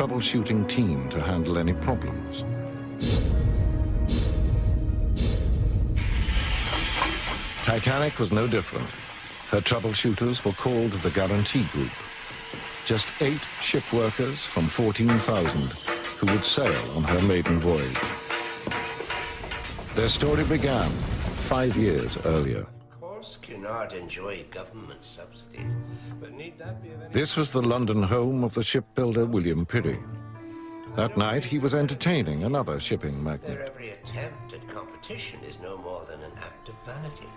troubleshooting team to handle any problems. Titanic was no different. Her troubleshooters were called the Guarantee Group. Just 8 ship workers from 14,000 who would sail on her maiden voyage. Their story began 5 years earlier. Of course, Cunard enjoyed government subsidies, but need that be of any... This was the London home of the shipbuilder William Pirrie. That night, he was entertaining another shipping Their magnate. every attempt at competition is no more than an act of vanity.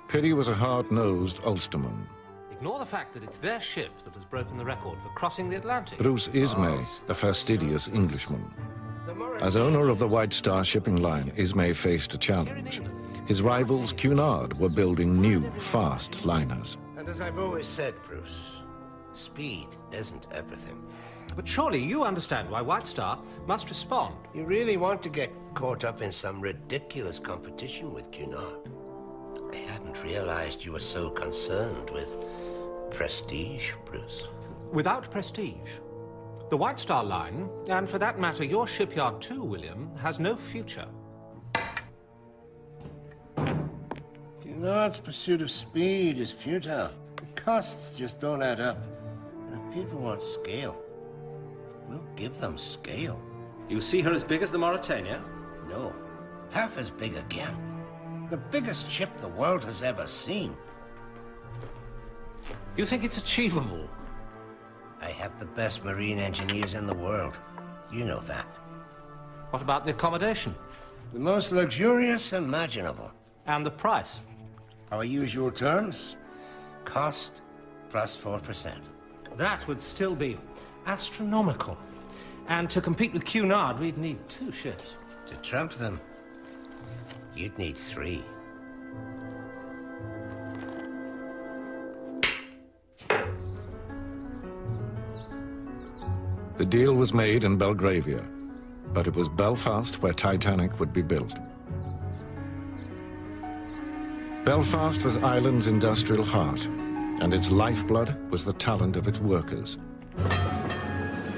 Pirrie was a hard-nosed Ulsterman. Ignore the fact that it's their ship that has broken the record for crossing the Atlantic. Bruce Ismay, a fastidious Englishman. As owner of the White Star shipping line, Ismay faced a challenge. His rivals, Cunard, were building new, fast liners. And as I've always said, Bruce, speed isn't everything. But surely you understand why White Star must respond. You really want to get caught up in some ridiculous competition with Cunard. I hadn't realized you were so concerned with prestige, Bruce. Without prestige, the White Star line, and for that matter your shipyard too, William, has no future. Cunard's pursuit of speed is futile. The costs just don't add up. And if people want scale, we'll give them scale. You see her as big as the Mauritania? No, half as big again. The biggest ship the world has ever seen. You think it's achievable? I have the best marine engineers in the world. You know that. What about the accommodation? The most luxurious imaginable. And the price? Our usual terms. Cost plus 4%. That would still be astronomical. And to compete with Cunard, we'd need 2 ships. To trump them, you'd need 3. The deal was made in Belgravia, but it was Belfast where Titanic would be built. Belfast was Ireland's industrial heart, and its lifeblood was the talent of its workers.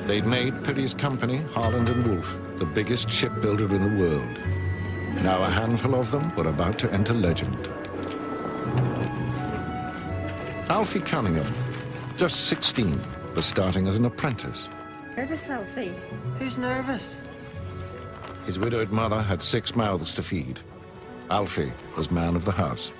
They'd made Pirrie's company, Harland and Wolff, the biggest shipbuilder in the world. Now a handful of them were about to enter legend. Alfie Cunningham, just 16, was starting as an apprentice. Nervous, Alfie? Who's nervous? His widowed mother had 6 mouths to feed. Alfie was man of the house.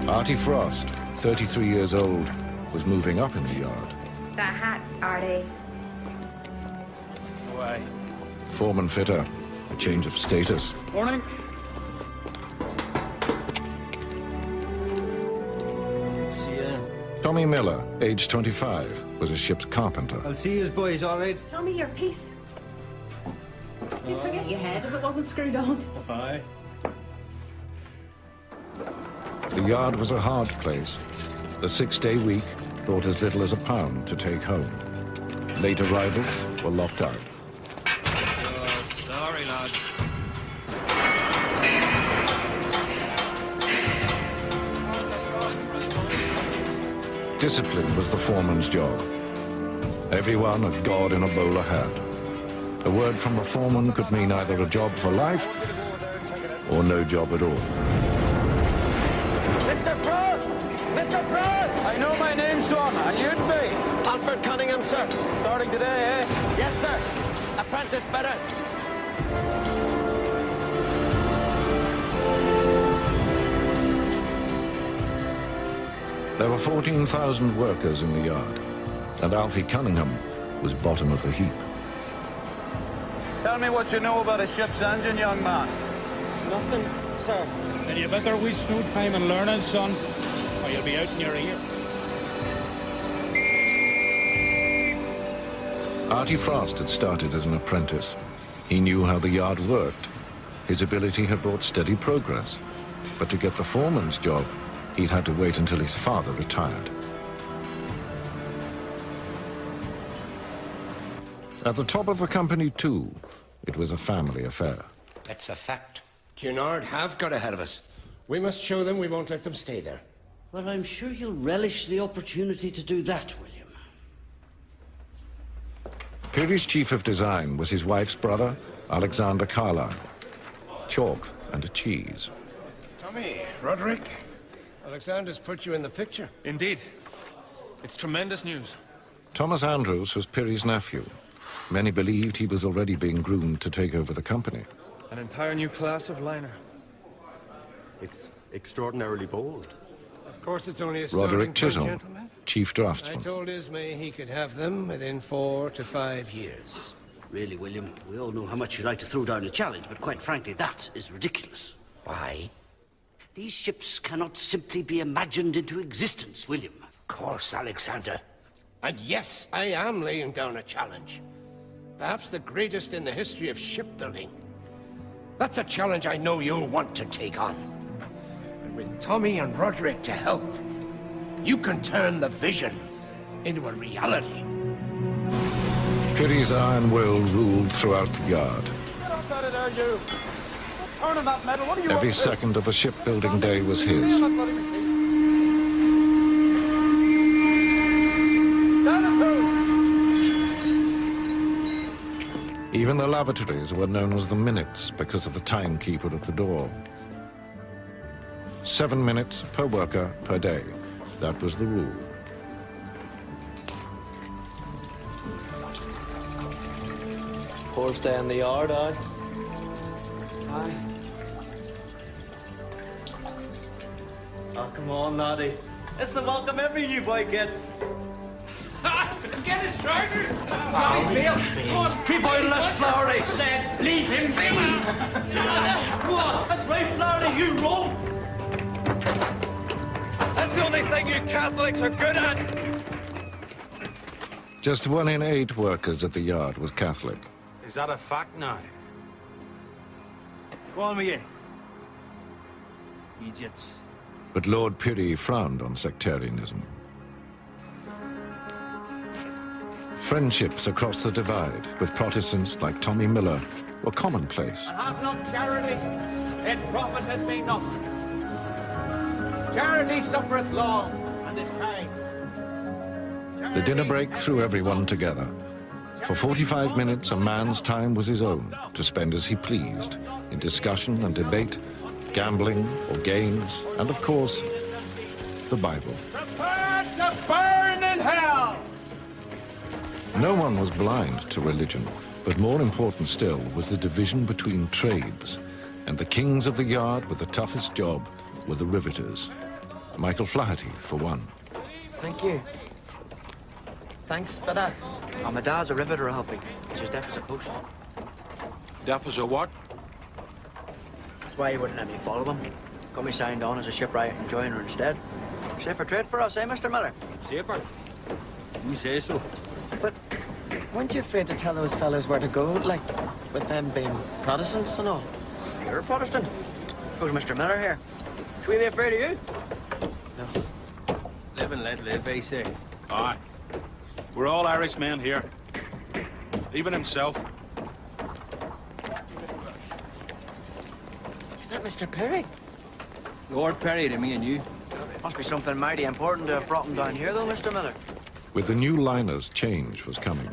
Artie Frost, 33 years old, was moving up in the yard. That hat, Artie. Why? Foreman fitter, a change of status. Morning. See ya. Tommy Miller, age 25, was a ship's carpenter. I'll see you boys, all right? Show me your piece. You'd forget your head if it wasn't screwed on. Bye. The yard was a hard place. The 6-day week brought as little as £1 to take home. Late arrivals were locked out. Oh, sorry, lad. Discipline was the foreman's job. Everyone a god in a bowler hat. A word from a foreman could mean either a job for life or no job at all. Mr. Frost! Mr. Frost! I know my name, son, and you'd be. Alfred Cunningham, sir. Starting today, eh? Yes, sir. Apprentice better. There were 14,000 workers in the yard, and Alfie Cunningham was bottom of the heap. Tell me what you know about a ship's engine, young man. Nothing, sir. Then you better waste no time in learning, son, or you'll be out in your ear. Artie Frost had started as an apprentice. He knew how the yard worked. His ability had brought steady progress. But to get the foreman's job, he'd had to wait until his father retired. At the top of the company, too, it was a family affair. It's a fact. Cunard have got ahead of us. We must show them we won't let them stay there. Well, I'm sure you'll relish the opportunity to do that, William. Peary's chief of design was his wife's brother, Alexander Carlyle. Chalk and a cheese. Tommy, Roderick, Alexander's put you in the picture. Indeed. It's tremendous news. Thomas Andrews was Peary's nephew. Many believed he was already being groomed to take over the company. An entire new class of liner. It's extraordinarily bold. Of course, it's only a starting Roderick point, Chisholm, gentlemen. chief I draftsman. told Ismay he could have them within 4 to 5 years. Really, William, we all know how much you like to throw down a challenge, but quite frankly, that is ridiculous. Why? These ships cannot simply be imagined into existence, William. Of course, Alexander. And yes, I am laying down a challenge. Perhaps the greatest in the history of shipbuilding. That's a challenge I know you'll want to take on. And with Tommy and Roderick to help, you can turn the vision into a reality. Peary's iron will ruled throughout the yard. Get up out of there, you! Turn on that metal, what are you Every up to? second of the shipbuilding day was his. That bloody machine. Down the tools! Even the lavatories were known as the minutes because of the timekeeper at the door. 7 minutes per worker per day. That was the rule. First day in the yard, aye? Aye. Oh, come on, laddie. It's the welcome every new boy gets. Get his trousers! Come on, keep out of this, Flowery! Said, leave him be! Come on, that's right, Flowery, you roll! That's the only thing you Catholics are good at! Just 1 in 8 workers at the yard was Catholic. Is that a fact now? Go on with you. Idiots. But Lord Peary frowned on sectarianism. Friendships across the divide with Protestants like Tommy Miller were commonplace. Have not charity, it profiteth me not. Charity suffereth long, and is kind. The dinner break threw everyone together. For 45 minutes, a man's time was his own, to spend as he pleased, in discussion and debate, gambling or games, and of course, the Bible. Prepare to burn in hell! No one was blind to religion, but more important still was the division between trades, and the kings of the yard with the toughest job were the riveters. Michael Flaherty, for one. Thank you. Thanks for that. Oh, my dad's a riveter, Alfie. He's as deaf as a post. Deaf as a what? That's why he wouldn't let me follow him. Got me signed on as a shipwright and joiner instead. Safer trade for us, eh, Mr. Miller? Safer. You say so. But weren't you afraid to tell those fellas where to go, like, with them being Protestants and all? You're a Protestant. Who's Mr. Miller here? Should we be afraid of you? No. Live and let live, they say. Aye. We're all Irishmen here. Even himself. Is that Mr. Perry? Lord Perry to me and you. Must be something mighty important to have brought him down here, though, Mr. Miller. With the new liners, change was coming.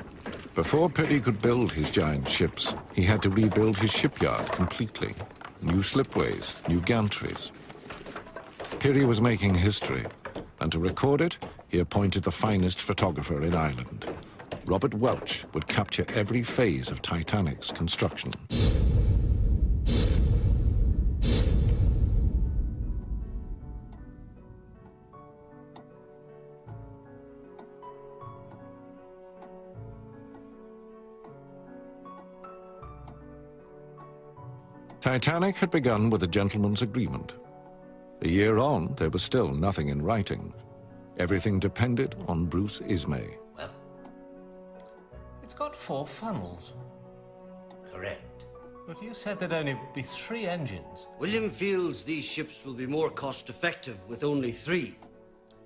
Before Peary could build his giant ships, he had to rebuild his shipyard completely. New slipways, new gantries. Peary was making history, and to record it, he appointed the finest photographer in Ireland. Robert Welch would capture every phase of Titanic's construction. Titanic had begun with a gentleman's agreement. A year on, there was still nothing in writing. Everything depended on Bruce Ismay. Well, It's got 4 funnels. correct. But you said there'd only be 3 engines. William feels these ships will be more cost-effective with only 3.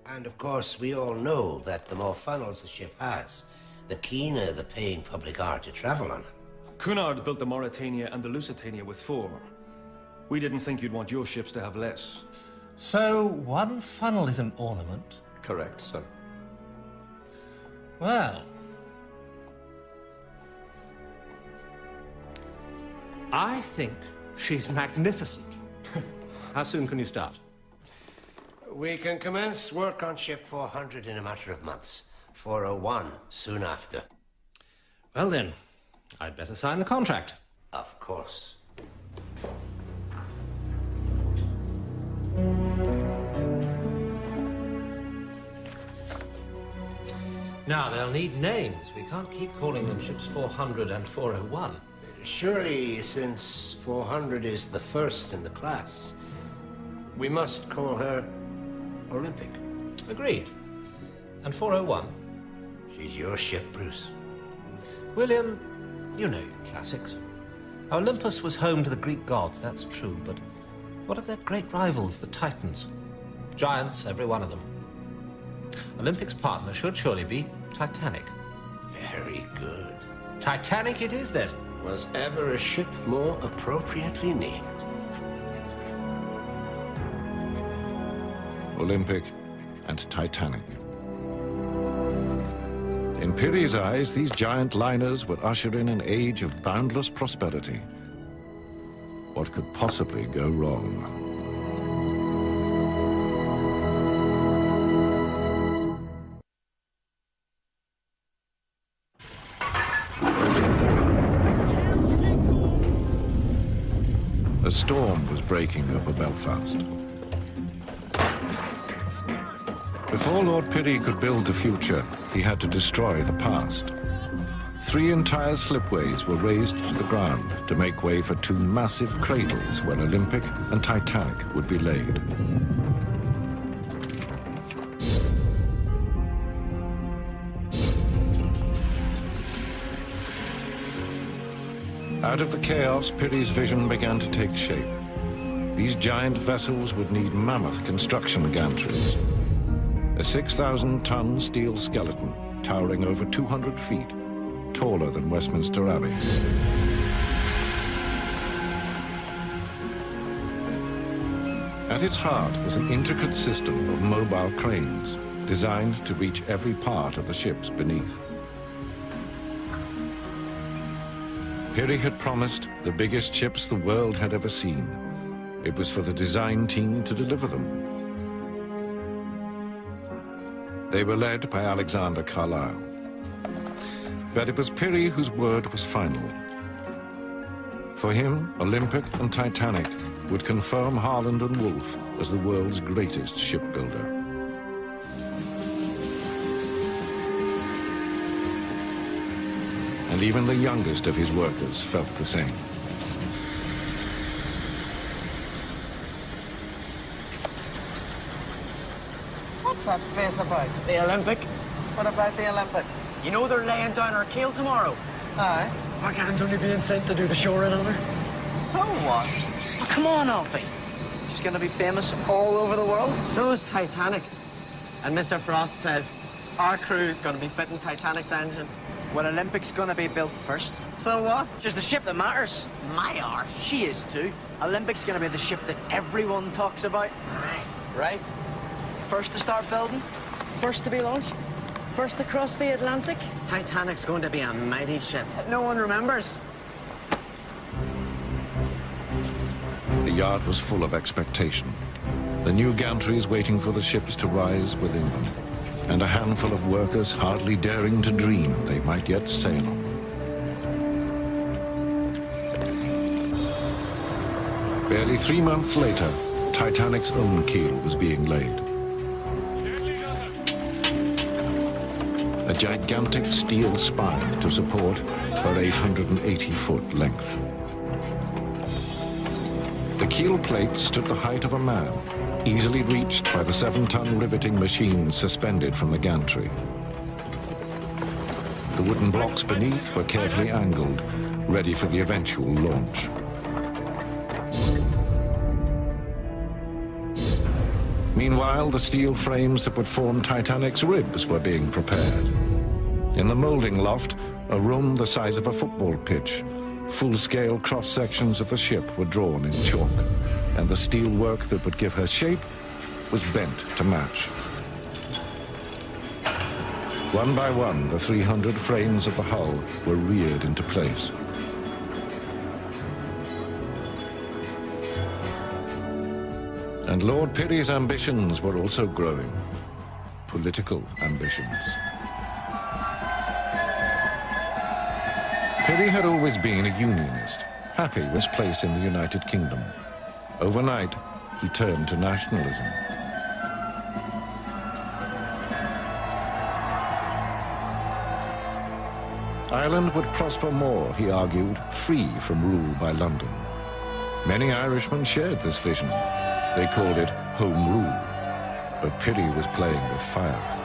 And of course, we all know that the more funnels a ship has, the keener the paying public are to travel on it. Cunard built the Mauretania and the Lusitania with 4. We didn't think you'd want your ships to have less. So, one funnel is an ornament? Correct, sir. Well, I think she's magnificent. How soon can you start? We can commence work on ship 400 in a matter of months. 401 soon after. Well then, I'd better sign the contract. Of course. Now, they'll need names. We can't keep calling them ships 400 and 401. Surely, since 400 is the first in the class, we must call her Olympic. Agreed. And 401? She's your ship, Bruce. William, you know your classics. Olympus was home to the Greek gods, that's true, but what of their great rivals, the Titans? Giants, every one of them. Olympic's partner should surely be Titanic. Very good. Titanic it is, then. Was ever a ship more appropriately named? Olympic and Titanic. In Piri's eyes, these giant liners would usher in an age of boundless prosperity. What could possibly go wrong? A storm was breaking over Belfast. Before Lord Piri could build the future, he had to destroy the past. 3 entire slipways were razed to the ground to make way for 2 massive cradles where Olympic and Titanic would be laid. Out of the chaos, Piri's vision began to take shape. These giant vessels would need mammoth construction gantries. A 6,000-ton steel skeleton, towering over 200 feet, taller than Westminster Abbey. At its heart was an intricate system of mobile cranes, designed to reach every part of the ships beneath. Piri had promised the biggest ships the world had ever seen. It was for the design team to deliver them. They were led by Alexander Carlyle. But it was Piri whose word was final. For him, Olympic and Titanic would confirm Harland and Wolff as the world's greatest shipbuilder. And even the youngest of his workers felt the same. What's that face about? The Olympic. What about the Olympic? You know they're laying down our keel tomorrow. Aye. Our gang's only being sent to do the shoring on her. So what? Oh, come on, Alfie. She's gonna be famous all over the world. So's Titanic. And Mr. Frost says our crew's gonna be fitting Titanic's engines. Well, Olympic's gonna be built first. So what? Just the ship that matters. My arse. She is too. Olympic's gonna be the ship that everyone talks about. Right. First to start building, first to be launched, first to cross the Atlantic. Titanic's going to be a mighty ship that no one remembers. The yard was full of expectation. The new gantries waiting for the ships to rise within them, and a handful of workers hardly daring to dream they might yet sail on. Barely 3 months later, Titanic's own keel was being laid. A gigantic steel spine to support her 880-foot length. The keel plate stood the height of a man, easily reached by the 7-ton riveting machine suspended from the gantry. The wooden blocks beneath were carefully angled, ready for the eventual launch. Meanwhile, the steel frames that would form Titanic's ribs were being prepared. In the molding loft, a room the size of a football pitch, Full-scale cross-sections of the ship were drawn in chalk, and the steel work that would give her shape was bent to match. One by one, the 300 frames of the hull were reared into place. And Lord Pirrie's ambitions were also growing. Political ambitions. Pirrie had always been a unionist, happy with his place in the United Kingdom. Overnight, he turned to nationalism. Ireland would prosper more, he argued, free from rule by London. Many Irishmen shared this vision. They called it Home Rule. But Pirrie was playing with fire.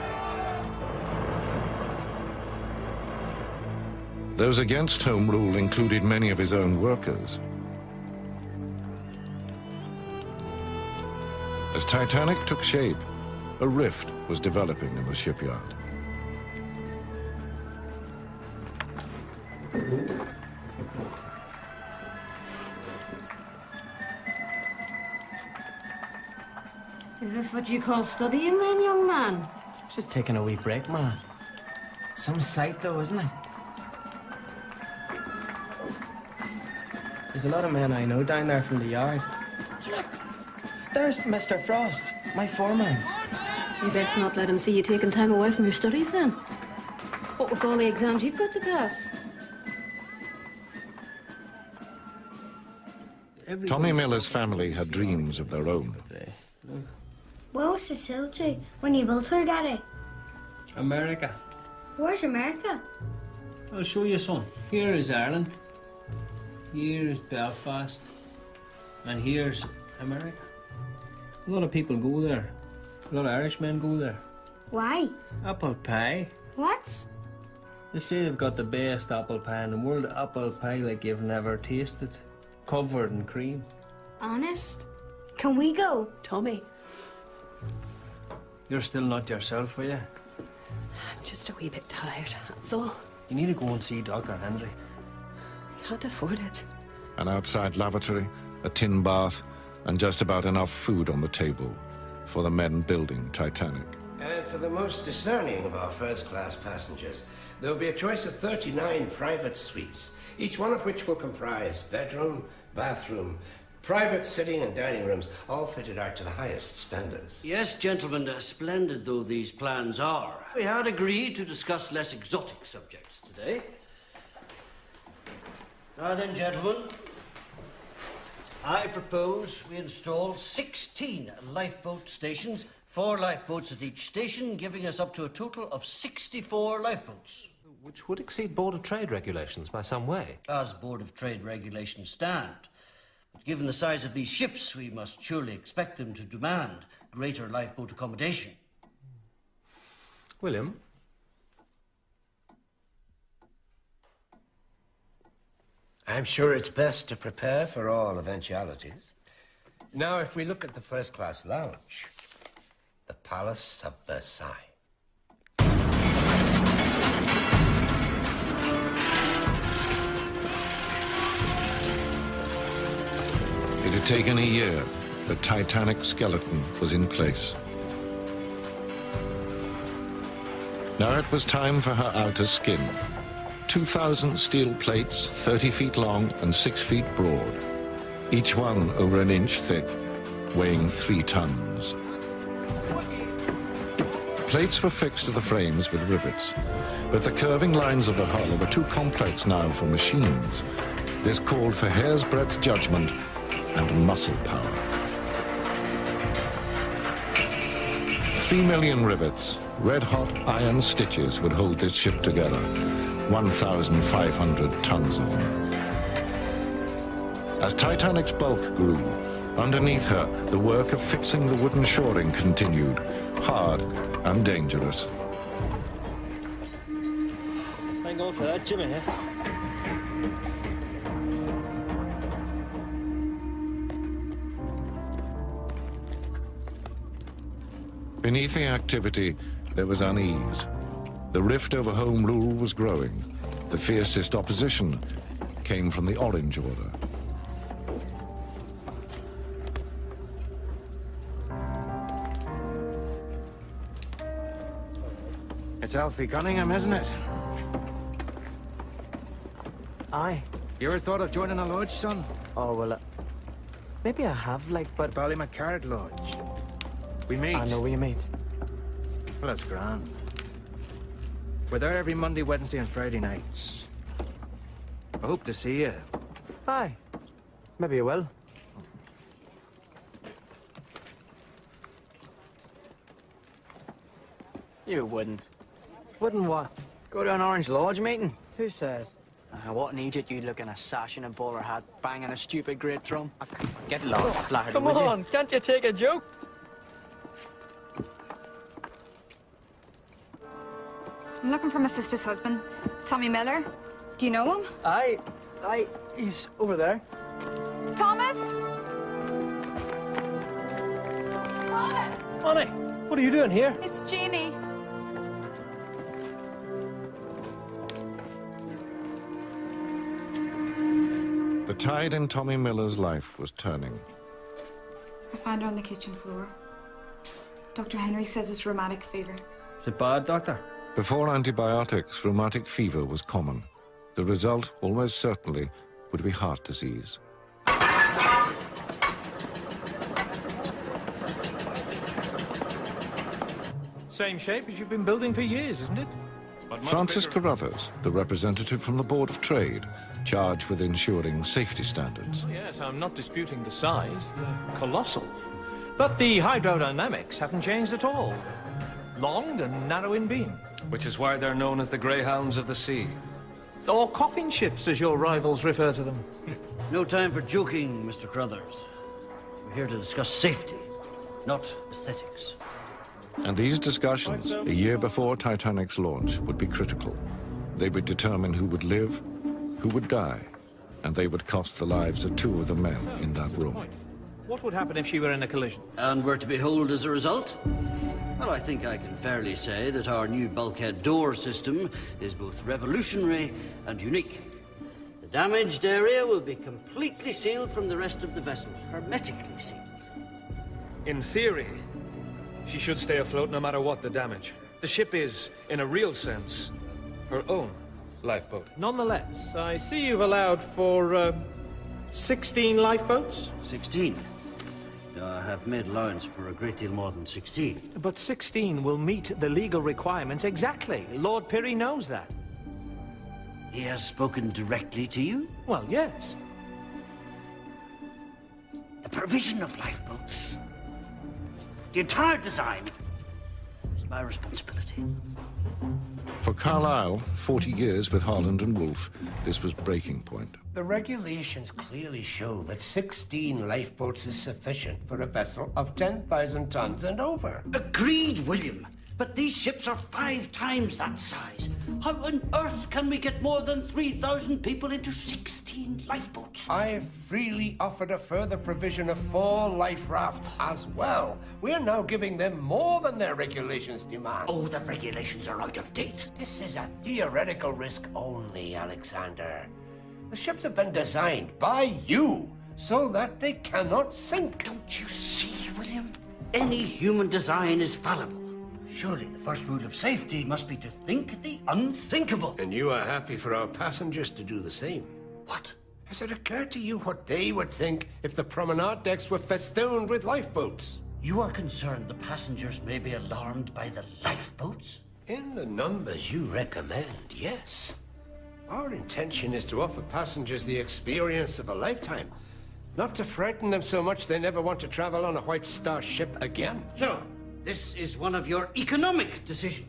Those against Home Rule included many of his own workers. As Titanic took shape, a rift was developing in the shipyard. Is this what you call studying then, young man? Just taking a wee break, man. Some sight, though, isn't it? There's a lot of men I know down there from the yard. Look, there's Mr. Frost, my foreman. You best not let him see you taking time away from your studies, then. What with all the exams you've got to pass? Tommy Miller's family had dreams of their own. Where was the sail to when you built her, Daddy? America. Where's America? I'll show you, son. Here is Ireland. Here is Belfast. And here's America. A lot of people go there. A lot of Irishmen go there. Why? Apple pie. What? They say they've got the best apple pie in the world. Apple pie like you've never tasted. Covered in cream. Honest? Can we go? Tommy. You're still not yourself, are you? I'm just a wee bit tired, that's all. You need to go and see Dr. Henry. Can't afford it. An outside lavatory, a tin bath, and just about enough food on the table for the men building Titanic. And for the most discerning of our first-class passengers, there will be a choice of 39 private suites, each one of which will comprise bedroom, bathroom, private sitting and dining rooms, all fitted out to the highest standards. Yes, gentlemen, splendid though these plans are, we had agreed to discuss less exotic subjects today. Now then, gentlemen, I propose we install 16 lifeboat stations, 4 lifeboats at each station, giving us up to a total of 64 lifeboats. Which would exceed Board of Trade regulations by some way. As Board of Trade regulations stand. But given the size of these ships, we must surely expect them to demand greater lifeboat accommodation. William? I'm sure it's best to prepare for all eventualities. Now, if we look at the first-class lounge, the Palace of Versailles. It had taken a year. The Titanic skeleton was in place. Now it was time for her outer skin. 2,000 steel plates, 30 feet long and 6 feet broad, each one over an inch thick, weighing 3 tons. Plates were fixed to the frames with rivets, but the curving lines of the hull were too complex now for machines. This called for hair's breadth judgment and muscle power. 3 million rivets, red-hot iron stitches would hold this ship together, 1,500 tons of them. As Titanic's bulk grew, underneath her, the work of fixing the wooden shoring continued, hard and dangerous. Thank God for that, Jimmy. Beneath the activity, there was unease. The rift over Home Rule was growing. The fiercest opposition came from the Orange Order. It's Alfie Cunningham, isn't it? Aye. You ever thought of joining a lodge, son? Oh, well, maybe I have, like, but... Ballymacart Lodge. We meet. I know we meet. Well, that's grand. We're there every Monday, Wednesday, and Friday nights. I hope to see you. Aye. Maybe you will. You wouldn't. Wouldn't what? Go to an Orange Lodge meeting? Who says? What in Egypt you'd look in a sash and a bowler hat, banging a stupid great drum? Get lost, Flaherty, Come would on, you? can't you take a joke? I'm looking for my sister's husband, Tommy Miller. Do you know him? Aye, he's over there. Thomas? Honey, what are you doing here? It's Jeannie. The tide in Tommy Miller's life was turning. I found her on the kitchen floor. Dr. Henry says it's rheumatic fever. Is it bad, Doctor? Before antibiotics, rheumatic fever was common. The result, almost certainly, would be heart disease. Same shape as you've been building for years, isn't it? But much Francis bigger. Carruthers, the representative from the Board of Trade, charged with ensuring safety standards. Oh, yes, I'm not disputing the size. They're colossal. But the hydrodynamics haven't changed at all. Long and narrow in beam. Which is why they're known as the Greyhounds of the Sea. Or coffin ships, as your rivals refer to them. No time for joking, Mr. Carruthers. We're here to discuss safety, not aesthetics. And these discussions, a year before Titanic's launch, would be critical. They would determine who would live, who would die, and they would cost the lives of two of the men in that room. What would happen if she were in a collision? And were to behold as a result? Well, I think I can fairly say that our new bulkhead door system is both revolutionary and unique. The damaged area will be completely sealed from the rest of the vessel, hermetically sealed. In theory, she should stay afloat no matter what the damage. The ship is, in a real sense, her own lifeboat. Nonetheless, I see you've allowed for 16 lifeboats? 16. I have made allowance for a great deal more than 16. But 16 will meet the legal requirement exactly. Lord Pirrie knows that. He has spoken directly to you? Well, yes. The provision of lifeboats, the entire design, is my responsibility. For Carlyle, 40 years with Harland and Wolff, this was breaking point. The regulations clearly show that 16 lifeboats is sufficient for a vessel of 10,000 tons and over. Agreed, William. But these ships are 5 times that size. How on earth can we get more than 3,000 people into 16 lifeboats? I have freely offered a further provision of 4 life rafts as well. We are now giving them more than their regulations demand. Oh, the regulations are out of date. This is a theoretical risk only, Alexander. The ships have been designed by you so that they cannot sink. Don't you see, William? Any human design is fallible. Surely the first rule of safety must be to think the unthinkable. And you are happy for our passengers to do the same. What? Has it occurred to you what they would think if the promenade decks were festooned with lifeboats? You are concerned the passengers may be alarmed by the lifeboats? In the numbers you recommend, yes. Our intention is to offer passengers the experience of a lifetime, not to frighten them so much they never want to travel on a White Star ship again. So, this is one of your economic decisions.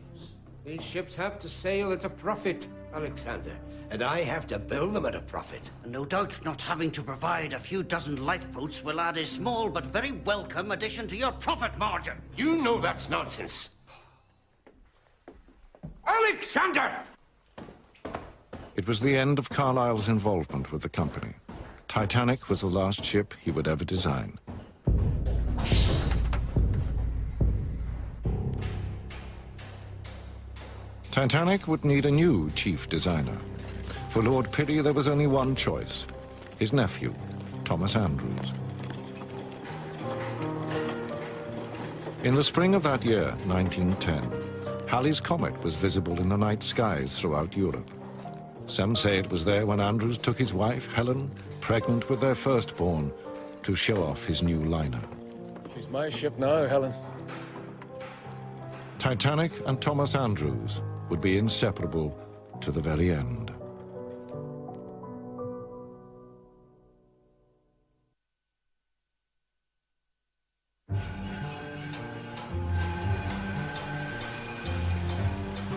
These ships have to sail at a profit, Alexander, and I have to build them at a profit. And no doubt not having to provide a few dozen lifeboats will add a small but very welcome addition to your profit margin. You know that's nonsense. Alexander! It was the end of Carlyle's involvement with the company. Titanic was the last ship he would ever design. Titanic would need a new chief designer. For Lord Pirrie, there was only one choice: his nephew, Thomas Andrews. In the spring of that year, 1910, Halley's Comet was visible in the night skies throughout Europe. Some say it was there when Andrews took his wife, Helen, pregnant with their firstborn, to show off his new liner. She's my ship now, Helen. Titanic and Thomas Andrews would be inseparable to the very end.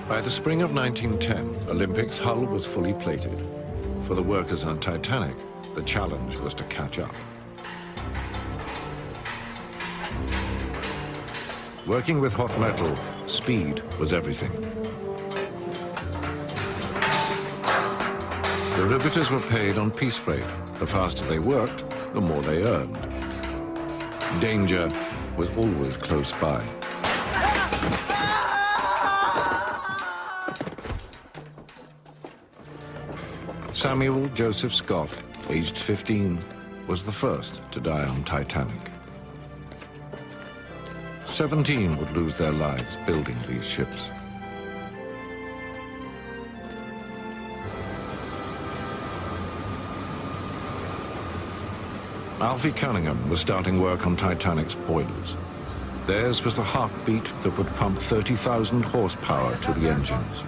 By the spring of 1910, Olympic's hull was fully plated. For the workers on Titanic, the challenge was to catch up. Working with hot metal, speed was everything. The riveters were paid on piece rate. The faster they worked, the more they earned. Danger was always close by. Samuel Joseph Scott, aged 15, was the first to die on Titanic. 17 would lose their lives building these ships. Alfie Cunningham was starting work on Titanic's boilers. Theirs was the heartbeat that would pump 30,000 horsepower to the engines.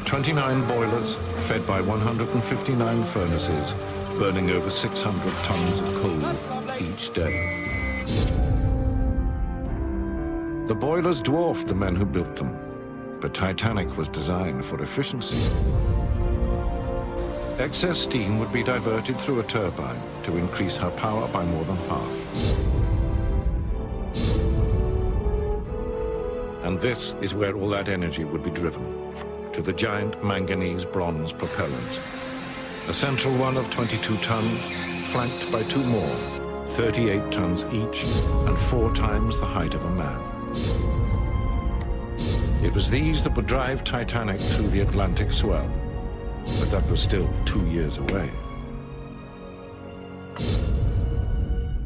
29 boilers, fed by 159 furnaces, burning over 600 tons of coal each day. The boilers dwarfed the men who built them, but Titanic was designed for efficiency. Excess steam would be diverted through a turbine to increase her power by more than half. And this is where all that energy would be driven, to the giant manganese-bronze propellers. A central one of 22 tons, flanked by two more, 38 tons each, and 4 times the height of a man. It was these that would drive Titanic through the Atlantic swell, but that was still 2 years away.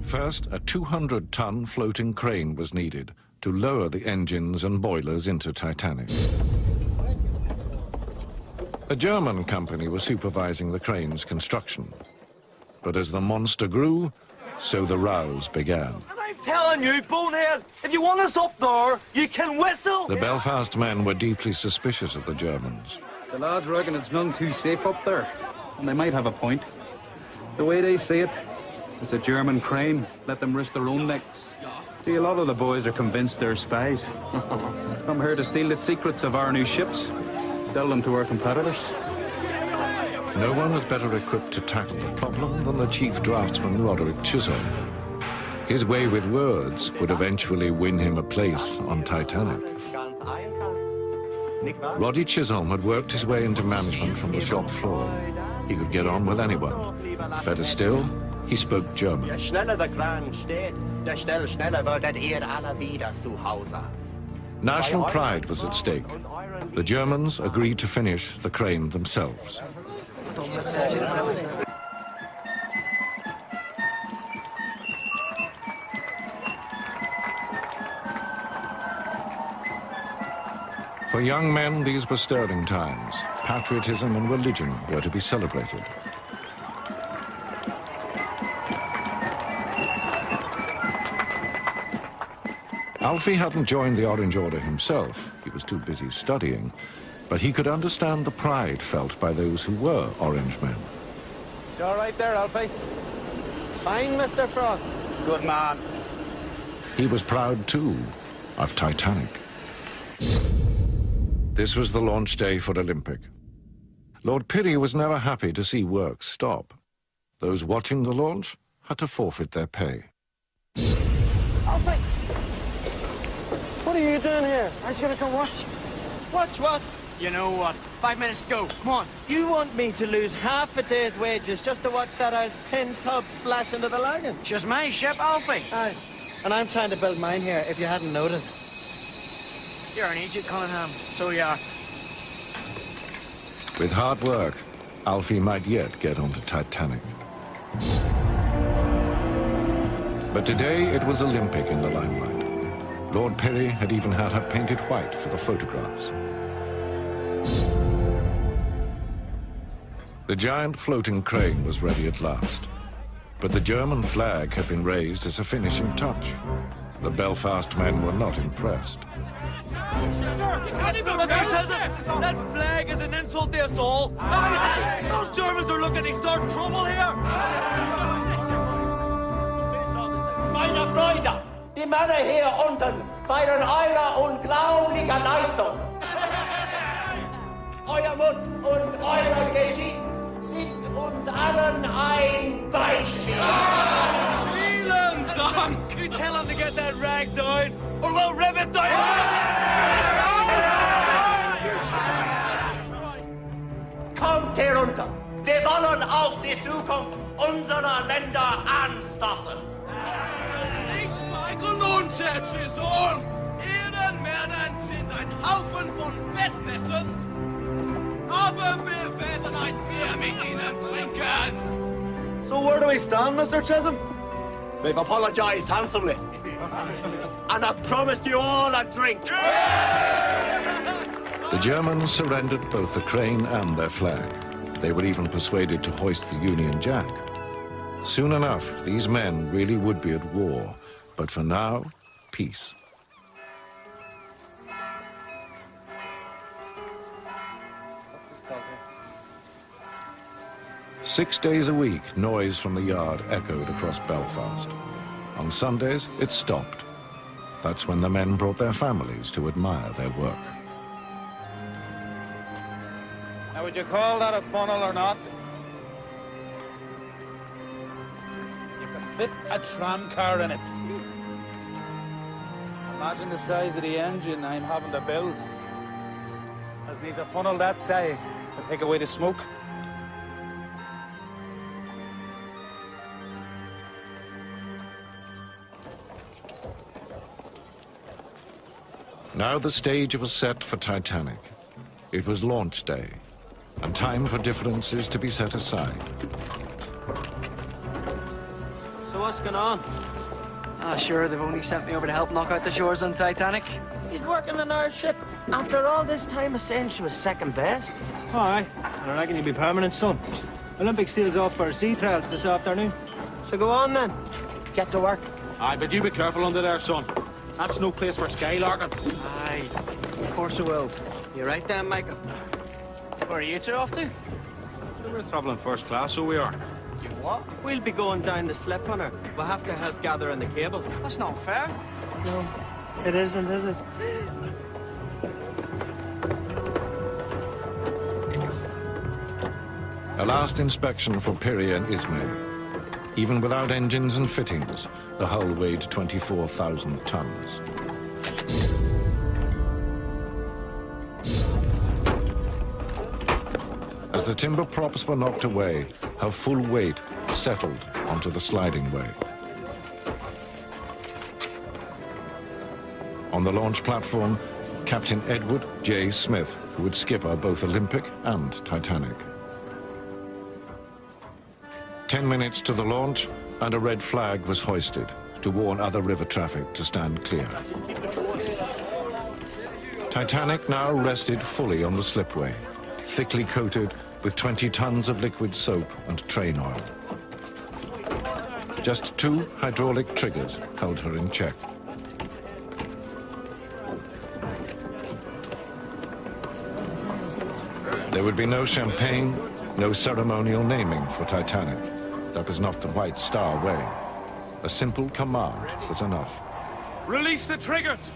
First, a 200-ton floating crane was needed to lower the engines and boilers into Titanic. A German company was supervising the crane's construction. But as the monster grew, so the rows began. I'm telling you, bonehead, if you want us up there, you can whistle! The Belfast men were deeply suspicious of the Germans. The lads reckon it's none too safe up there, and they might have a point. The way they see it, it's a German crane. Let them risk their own necks. See, a lot of the boys are convinced they're spies. Come here to steal the secrets of our new ships. Sell them to our competitors. No one was better equipped to tackle the problem than the chief draftsman, Roderick Chisholm. His way with words would eventually win him a place on Titanic. Roddy Chisholm had worked his way into management from the shop floor. He could get on with anyone. Better still, he spoke German. Je schneller der Kran steht, desto schneller werdet ihr alle wieder zu Hause. National pride was at stake. The Germans agreed to finish the crane themselves. For young men, these were stirring times. Patriotism and religion were to be celebrated. Alfie hadn't joined the Orange Order himself. He was too busy studying. But he could understand the pride felt by those who were Orange men. You all right there, Alfie? Fine, Mr. Frost. Good man. He was proud, too, of Titanic. This was the launch day for Olympic. Lord Pirrie was never happy to see work stop. Those watching the launch had to forfeit their pay. Alfie! What are you doing here? Aren't you gonna go watch? Watch what? You know what? 5 minutes to go. Come on. You want me to lose half a day's wages just to watch that old tin tub splash into the lagoon? Just my ship, Alfie. Aye. And I'm trying to build mine here, if you hadn't noticed. You're an agent, Cunningham. So you are. With hard work, Alfie might yet get onto Titanic. But today it was Olympic in the limelight. Lord Perry had even had her painted white for the photographs. The giant floating crane was ready at last, but the German flag had been raised as a finishing touch. The Belfast men were not impressed. That flag is an insult to us all. Those Germans are looking to start trouble here. Meine Freunde, die Männer hier unten feiern eure unglaubliche Leistung. Euer Mut und euer Geschick sind uns allen ein Beispiel. Vielen Dank! You tell him to get that rag down, or we'll rip it down! Kommt herunter! Wir wollen auch die Zukunft unserer Länder anstoßen. Ich Michael nun, Sohn! Ihren Männern sind ein Haufen von Bettnässen, aber wir werden ein Bier mit ihnen trinken. So where do we stand, Mr. Chisholm? We've apologized handsomely. And I've promised you all a drink. The Germans surrendered both the crane and their flag. They were even persuaded to hoist the Union Jack. Soon enough, these men really would be at war. But for now, peace. Six days a week, noise from the yard echoed across Belfast. On Sundays, it stopped. That's when the men brought their families to admire their work. Now, would you call that a funnel or not? You could fit a tram car in it. Imagine the size of the engine I'm having to build. As needs a funnel that size to take away the smoke. Now the stage was set for Titanic. It was launch day, and time for differences to be set aside. So what's going on? Ah, sure, they've only sent me over to help knock out the shores on Titanic. He's working on our ship. After all this time of saying she was second best. Aye, I reckon you'll be permanent, son. Olympic seals off for sea trials this afternoon. So go on then. Get to work. Aye, but you be careful under there, son. That's no place for skylarking. Aye, of course I will. You're right then, Michael. Where are you two off to? We're travelling first class, so we are. You what? We'll be going down the slip on her. We'll have to help gather in the cable. That's not fair. No, it isn't, is it? A last inspection for Piri and Ismay. Even without engines and fittings, the hull weighed 24,000 tons. As the timber props were knocked away, her full weight settled onto the sliding way. On the launch platform, Captain Edward J. Smith, who would skipper both Olympic and Titanic. 10 minutes to the launch, and a red flag was hoisted to warn other river traffic to stand clear. Titanic now rested fully on the slipway, thickly coated with 20 tons of liquid soap and train oil. Just 2 hydraulic triggers held her in check. There would be no champagne, no ceremonial naming for Titanic. That was not the White Star way. A simple command was enough. Release the triggers!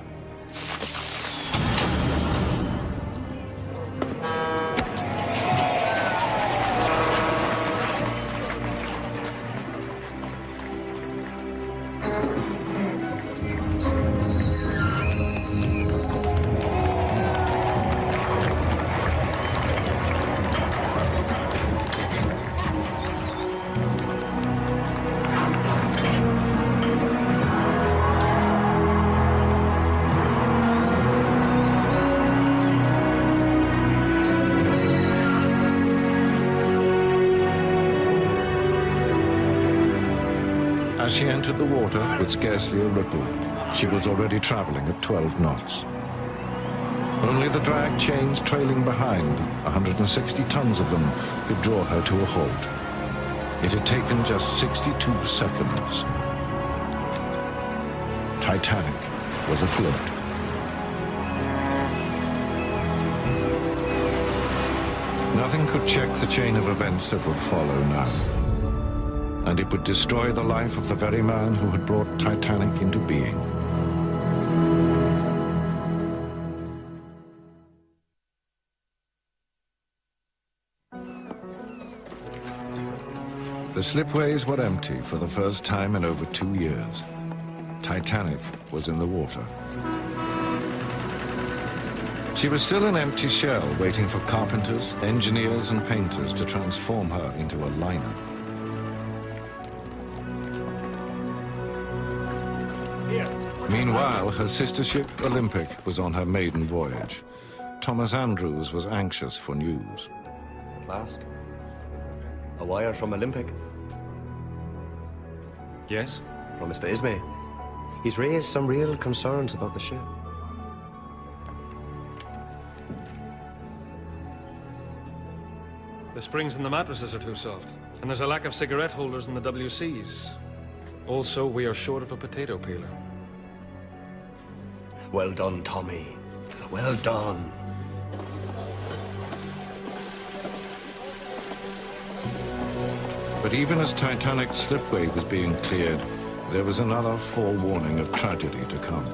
As she entered the water with scarcely a ripple, she was already traveling at 12 knots. Only the drag chains trailing behind, 160 tons of them, could draw her to a halt. It had taken just 62 seconds. Titanic was afloat. Nothing could check the chain of events that would follow now. And it would destroy the life of the very man who had brought Titanic into being. The slipways were empty for the first time in over 2 years. Titanic was in the water. She was still an empty shell, waiting for carpenters, engineers, and painters to transform her into a liner. Meanwhile, her sister ship, Olympic, was on her maiden voyage. Thomas Andrews was anxious for news. At last. A wire from Olympic. Yes? From Mr. Ismay. He's raised some real concerns about the ship. The springs and the mattresses are too soft, and there's a lack of cigarette holders in the WCs. Also, we are short of a potato peeler. Well done, Tommy. Well done. But even as Titanic's slipway was being cleared, there was another forewarning of tragedy to come.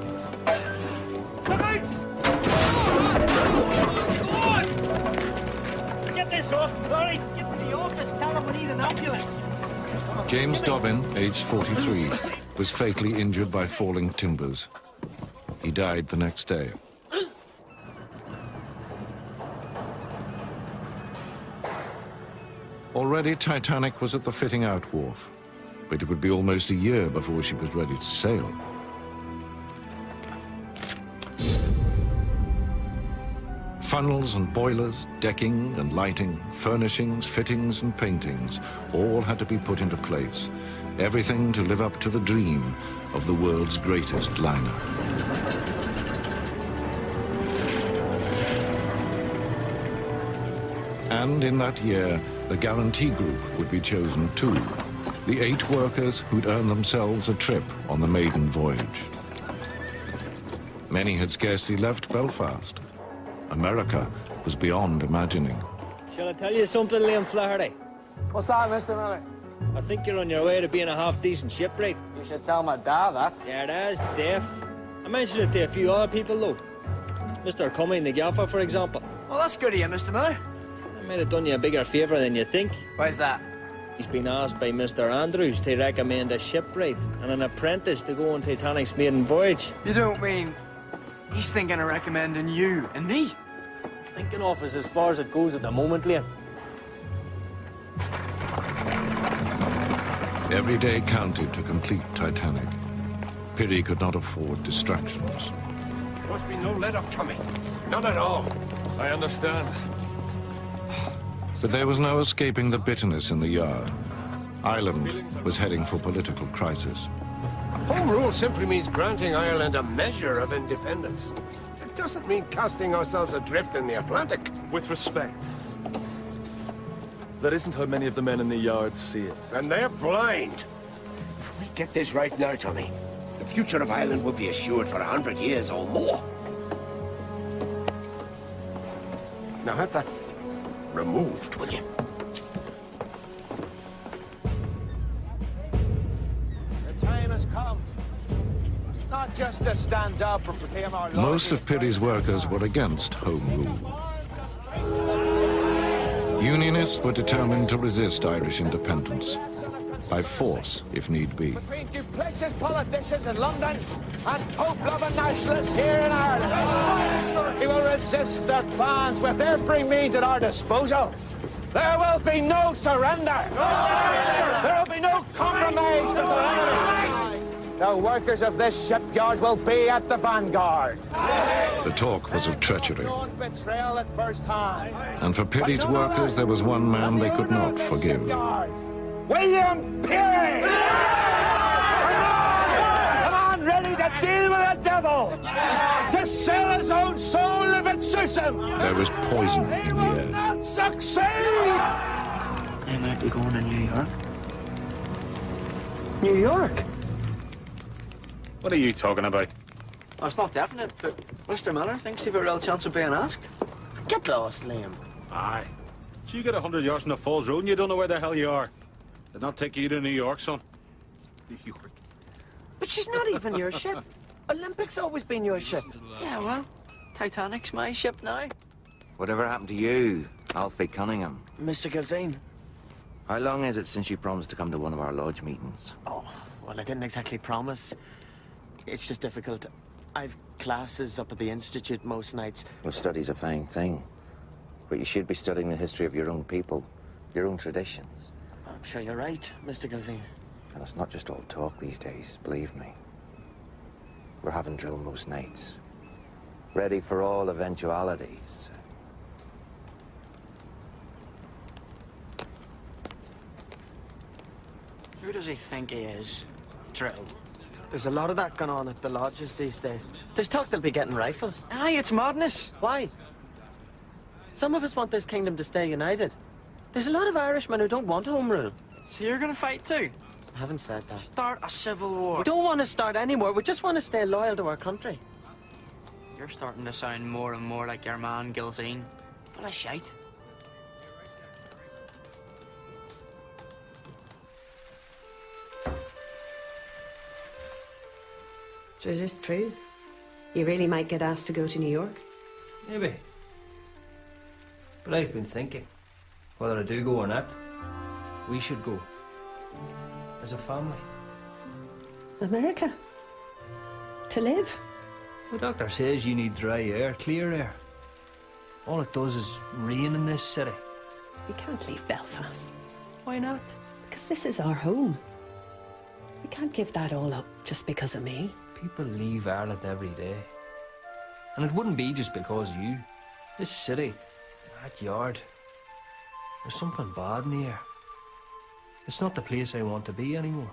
Get this off, Laurie. Get to the office. Tell them we need an ambulance. James Dobbin, aged 43, was fatally injured by falling timbers. He died the next day. Already, Titanic was at the fitting out wharf, but it would be almost a year before she was ready to sail. Funnels and boilers, decking and lighting, furnishings, fittings and paintings, all had to be put into place. Everything to live up to the dream of the world's greatest liner. And in that year, the Guarantee Group would be chosen too. The 8 workers who'd earned themselves a trip on the maiden voyage. Many had scarcely left Belfast. America was beyond imagining. Shall I tell you something, Liam Flaherty? What's that, Mr. Miller? I think you're on your way to being a half-decent shipwright. You should tell my dad that. Yeah, that's deaf. I mentioned it to a few other people, though. Mr. Cumming, the gaffer, for example. Well, that's good of you, Mr. Miller. I might have done you a bigger favour than you think. Why's that? He's been asked by Mr. Andrews to recommend a shipwright and an apprentice to go on Titanic's maiden voyage. You don't mean he's thinking of recommending you and me? Thinking of is as far as it goes at the moment, Liam. Every day counted to complete Titanic. Piri could not afford distractions. There must be no let-up coming. None at all. I understand. But there was no escaping the bitterness in the yard. Ireland was heading for political crisis. Home rule simply means granting Ireland a measure of independence. It doesn't mean casting ourselves adrift in the Atlantic. With respect, that isn't how many of the men in the yard see it. And they're blind. If we get this right now, Tommy, the future of Ireland will be assured for 100 years or more. Now have that removed, will you? The time has come. Not just to stand up and proclaim our Most of Piri's workers were against home rule. Unionists were determined to resist Irish independence, by force if need be. between duplicitous politicians in London and Pope-loving nationalists here in Ireland. We will resist their plans with every means at our disposal. There will be no surrender. There will be no compromise with our enemies. The workers of this shipyard will be at the vanguard. The talk was of treachery. Betrayal at first hand. And for Piri's workers, there was one man they could not forgive. William Piri! a deal with the devil to sell his own soul if it suits him. There was poison in the air. Not succeed. They might be going to New York. New York? What are you talking about? Well, it's not definite, but Mr. Miller thinks you've a real chance of being asked. Get lost, Liam. Aye. So you get 100 yards from the Falls Road and you don't know where the hell you are. They'd not take you to New York, son. New York. But she's not even your ship. Olympic's always been your ship. Yeah, well, Titanic's my ship now. Whatever happened to you, Alfie Cunningham? Mr. Gilzane. How long is it since you promised to come to one of our lodge meetings? Oh, well, I didn't exactly promise. It's just difficult. I've classes up at the Institute most nights. Well, study's a fine thing. But you should be studying the history of your own people, your own traditions. I'm sure you're right, Mr. Gilzane. And it's not just all talk these days, believe me. We're having drill most nights. Ready for all eventualities. Who does he think he is? Drill. There's a lot of that going on at the lodges these days. There's talk they'll be getting rifles. Aye, it's madness. Why? Some of us want this kingdom to stay united. There's a lot of Irishmen who don't want home rule. So you're gonna fight too? I haven't said that. Start a civil war. We don't want to start any war. We just want to stay loyal to our country. You're starting to sound more and more like your man, Gilzane. Full of shite. So is this true? You really might get asked to go to New York? Maybe. But I've been thinking, whether I do go or not, we should go. As a family. America? To live? The doctor says you need dry air, clear air. All it does is rain in this city. We can't leave Belfast. Why not? Because this is our home. We can't give that all up just because of me. People leave Ireland every day. And it wouldn't be just because you. This city, that yard, there's something bad in the air. It's not the place I want to be anymore.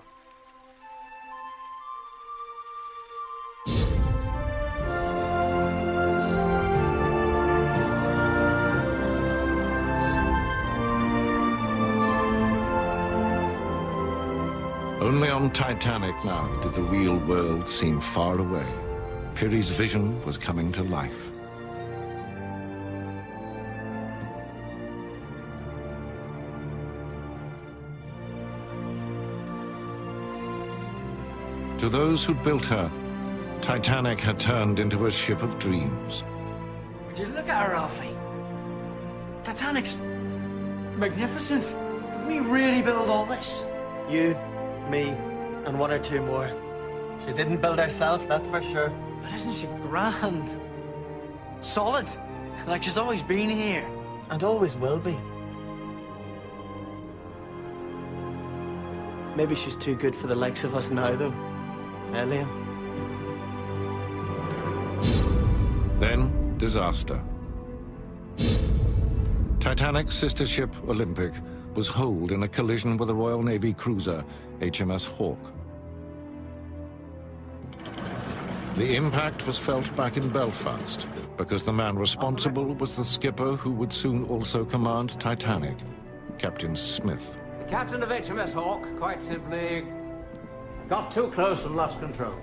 Only on Titanic now did the real world seem far away. Piri's vision was coming to life. To those who built her, Titanic had turned into a ship of dreams. Would you look at her, Alfie? Titanic's magnificent. Did we really build all this? You, me, and one or two more. She didn't build herself, that's for sure. But isn't she grand? Solid. Like she's always been here. And always will be. Maybe she's too good for the likes of us now, though. Liam? Then, disaster. Titanic's sister ship, Olympic, was holed in a collision with a Royal Navy cruiser, HMS Hawke. The impact was felt back in Belfast, because the man responsible was the skipper who would soon also command Titanic, Captain Smith. The captain of HMS Hawke, quite simply, got too close and lost control.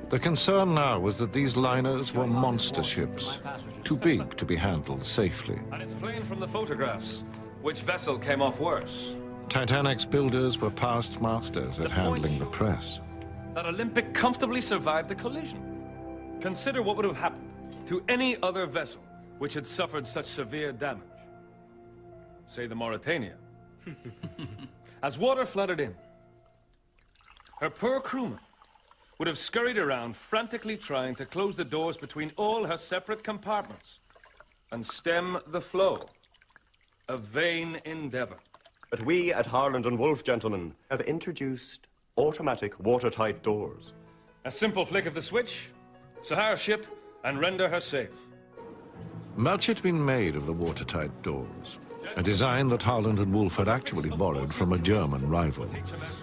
The concern now was that these liners were monster ships, too big to be handled safely. And it's plain from the photographs which vessel came off worse. Titanic's builders were past masters at handling the press. That Olympic comfortably survived the collision. Consider what would have happened to any other vessel which had suffered such severe damage. Say the Mauritania. As water flooded in, her poor crewmen would have scurried around frantically trying to close the doors between all her separate compartments and stem the flow. A vain endeavor. But we at Harland and Wolff, gentlemen, have introduced automatic watertight doors. A simple flick of the switch, Sahara ship, and render her safe. Much had been made of the watertight doors, a design that Harland and Wolff had actually borrowed from a German rival.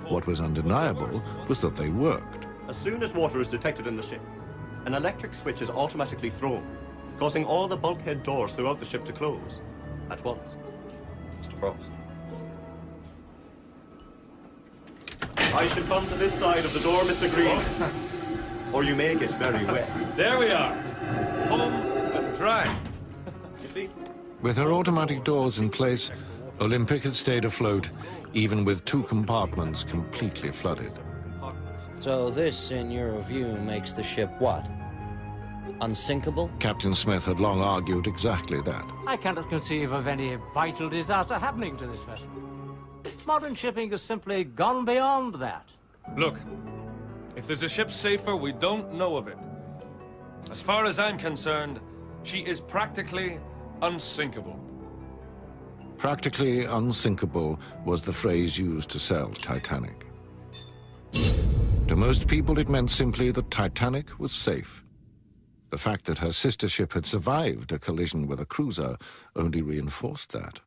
What was undeniable was that they worked. As soon as water is detected in the ship, an electric switch is automatically thrown, causing all the bulkhead doors throughout the ship to close at once. Mr. Frost. I should come to this side of the door, Mr. Green, or you may get very wet. There we are. Home and dry. You see? With her automatic doors in place, Olympic had stayed afloat, even with 2 compartments completely flooded. So this, in your view, makes the ship what? Unsinkable? Captain Smith had long argued exactly that. I cannot conceive of any vital disaster happening to this vessel. Modern shipping has simply gone beyond that. Look, if there's a ship safer, we don't know of it. As far as I'm concerned, she is practically unsinkable. Practically unsinkable was the phrase used to sell Titanic. To most people, it meant simply that Titanic was safe. The fact that her sister ship had survived a collision with a cruiser only reinforced that.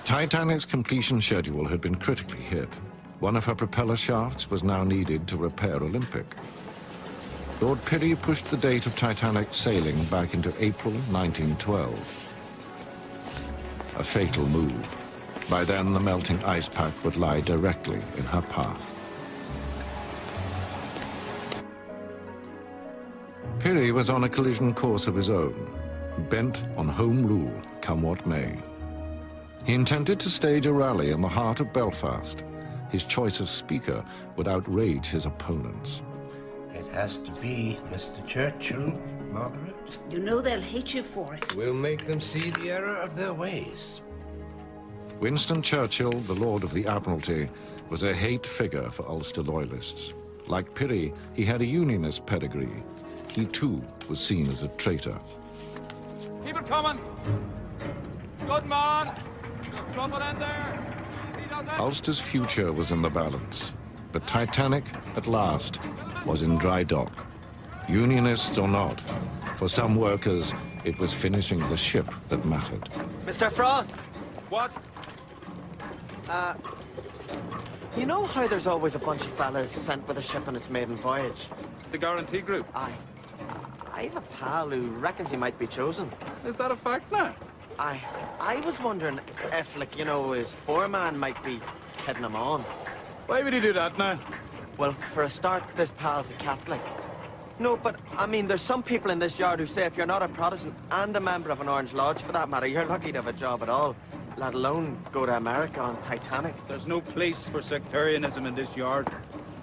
Titanic's completion schedule had been critically hit. One of her propeller shafts was now needed to repair Olympic. Lord Pirrie pushed the date of Titanic's sailing back into April 1912. A fatal move. By then, the melting ice pack would lie directly in her path. Pirrie was on a collision course of his own, bent on home rule, come what may. He intended to stage a rally in the heart of Belfast. His choice of speaker would outrage his opponents. It has to be Mr. Churchill, Margaret. You know they'll hate you for it. We'll make them see the error of their ways. Winston Churchill, the Lord of the Admiralty, was a hate figure for Ulster loyalists. Like Pirrie, he had a unionist pedigree. He too was seen as a traitor. Keep it coming. Good man. Just drop it in there. Easy does it. Ulster's future was in the balance, but Titanic, at last, was in dry dock. Unionists or not, for some workers, it was finishing the ship that mattered. Mr. Frost! What? You know how there's always a bunch of fellas sent with a ship on its maiden voyage? The Guarantee Group? Aye. I have a pal who reckons he might be chosen. Is that a fact now? Aye. I was wondering if, like, you know, his foreman might be kidding him on. Why would he do that now? Well, for a start, this pal's a Catholic. No, but, I mean, there's some people in this yard who say if you're not a Protestant and a member of an Orange Lodge, for that matter, you're lucky to have a job at all, let alone go to America on Titanic. There's no place for sectarianism in this yard.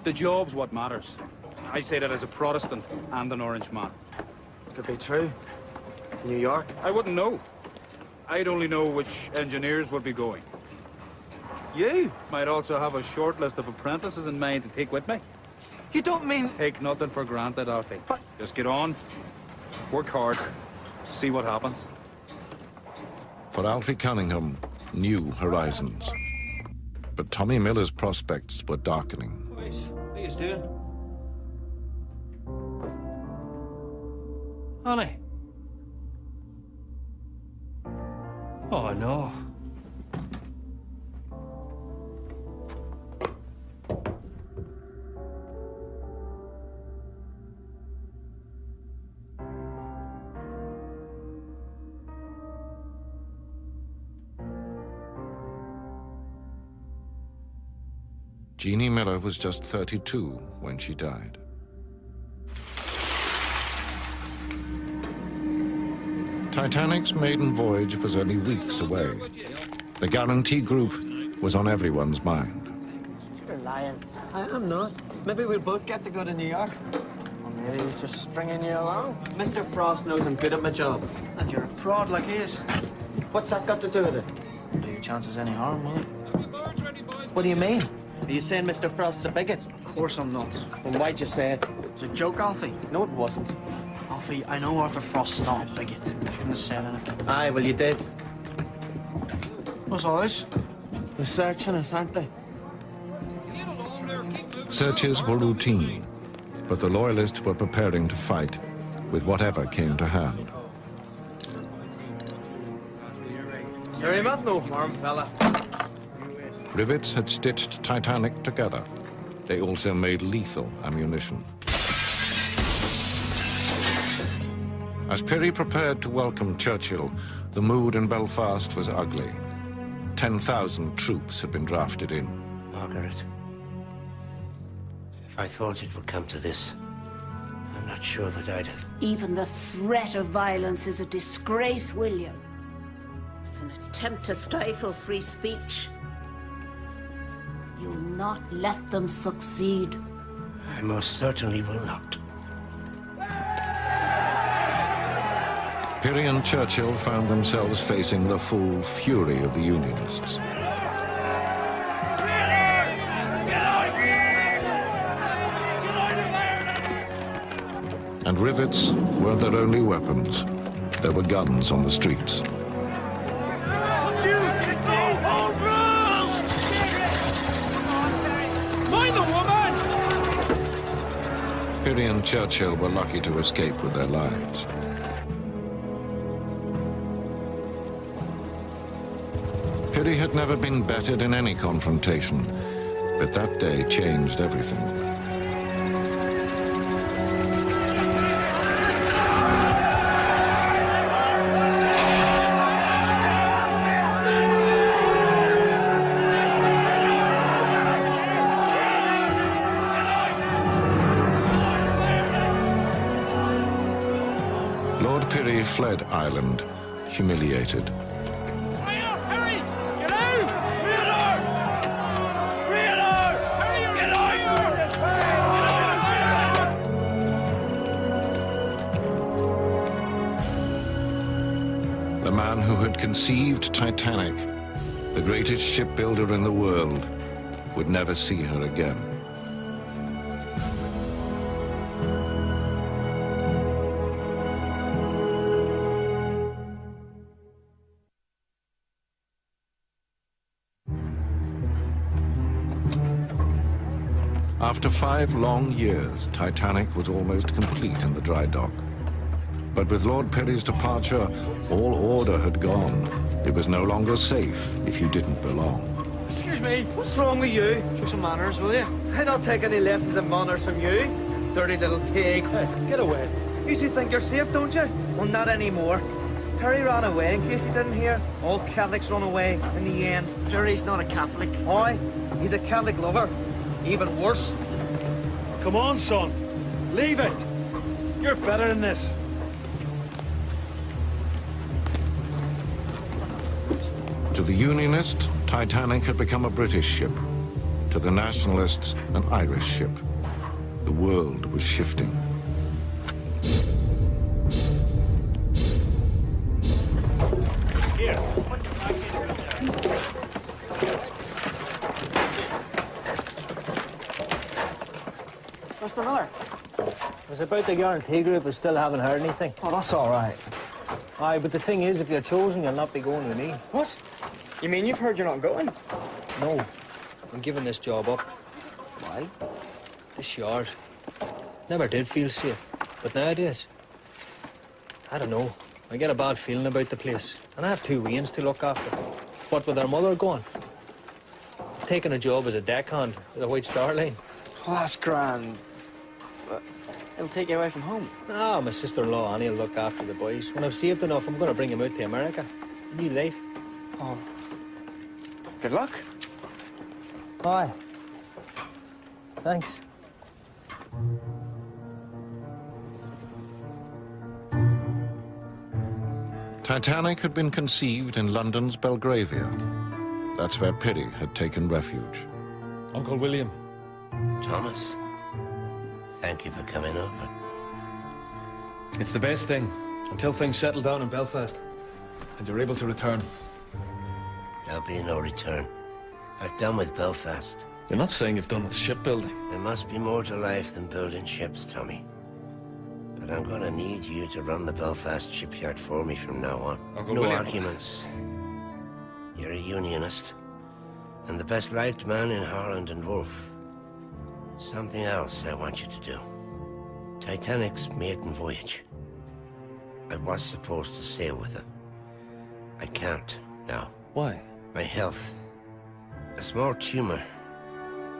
The job's what matters. I say that as a Protestant and an Orange man. Could be true. New York? I wouldn't know. I'd only know which engineers would be going. You? Might also have a short list of apprentices in mind to take with me. You don't mean... Take nothing for granted, Alfie. But... Just get on, work hard, see what happens. For Alfie Cunningham, new horizons. But Tommy Miller's prospects were darkening. Boys, what are you doing? Honey. Oh, no. Jeannie Miller was just 32 when she died. Titanic's maiden voyage was only weeks away. The Guarantee Group was on everyone's mind. You're lying. I am not. Maybe we'll both get to go to New York. Or maybe he's just stringing you along. Mr. Frost knows I'm good at my job. And you're a prod like he is. What's that got to do with it? Do your chances any harm, will it? What do you mean? Are you saying Mr. Frost's a bigot? Of course I'm not. Then why'd you say it? It's a joke, Alfie. No, it wasn't. Alfie, I know Arthur Frost's not a bigot. Shouldn't have said anything. Aye, well, you did. What's all this? They're searching us, aren't they? Searches were routine, but the Loyalists were preparing to fight with whatever came to hand. Sure, he must no harm, fella. Rivets had stitched Titanic together. They also made lethal ammunition. As Pirrie prepared to welcome Churchill, the mood in Belfast was ugly. 10,000 troops had been drafted in. Margaret, if I thought it would come to this, I'm not sure that I'd have... Even the threat of violence is a disgrace, William. It's an attempt to stifle free speech. You'll not let them succeed. I most certainly will not. Pirrie and Churchill found themselves facing the full fury of the Unionists. And rivets weren't their only weapons. There were guns on the streets. Mind the woman! Pirrie and Churchill were lucky to escape with their lives. Pirrie had never been bettered in any confrontation, but that day changed everything. Lord Pirrie fled Ireland, humiliated. The man who had conceived Titanic, the greatest shipbuilder in the world, would never see her again. After 5 long years, Titanic was almost complete in the dry dock. But with Lord Pirrie's departure, all order had gone. It was no longer safe if you didn't belong. Excuse me, what's wrong with you? Show some manners, will you? I don't take any lessons in manners from you, dirty little pig. Hey, get away. You two think you're safe, don't you? Well, not anymore. Pirrie ran away, in case you didn't hear. All Catholics run away in the end. Pirrie's not a Catholic. Aye, he's a Catholic lover. Even worse. Come on, son. Leave it. You're better than this. To the Unionists, Titanic had become a British ship. To the Nationalists, an Irish ship. The world was shifting. Here. Mr. Miller, it was about the guarantee group. I still haven't heard anything. Oh, that's all right. Aye, but the thing is, if you're chosen, you'll not be going with me. What? You mean you've heard you're not going? No, I'm giving this job up. Why? This yard. Never did feel safe, but nowadays, I don't know. I get a bad feeling about the place, and I have 2 weans to look after. What with their mother gone? I've taken a job as a deckhand with the White Star Line. Oh, that's grand. But it'll take you away from home. Ah, my sister-in-law Annie will look after the boys. When I've saved enough, I'm going to bring them out to America. A new life. Oh. Good luck. Aye. Thanks. Titanic had been conceived in London's Belgravia. That's where Pirrie had taken refuge. Uncle William. Thomas, thank you for coming over. It's the best thing, until things settle down in Belfast, and you're able to return. There'll be no return. I've done with Belfast. You're not saying you've done with shipbuilding. There must be more to life than building ships, Tommy. But I'm gonna need you to run the Belfast shipyard for me from now on. Uncle No William. arguments. You're a unionist, and the best liked man in Holland and Wolf. Something else I want you to do. Titanic's maiden voyage. I was supposed to sail with her. I can't now. Why? My health. A small tumor.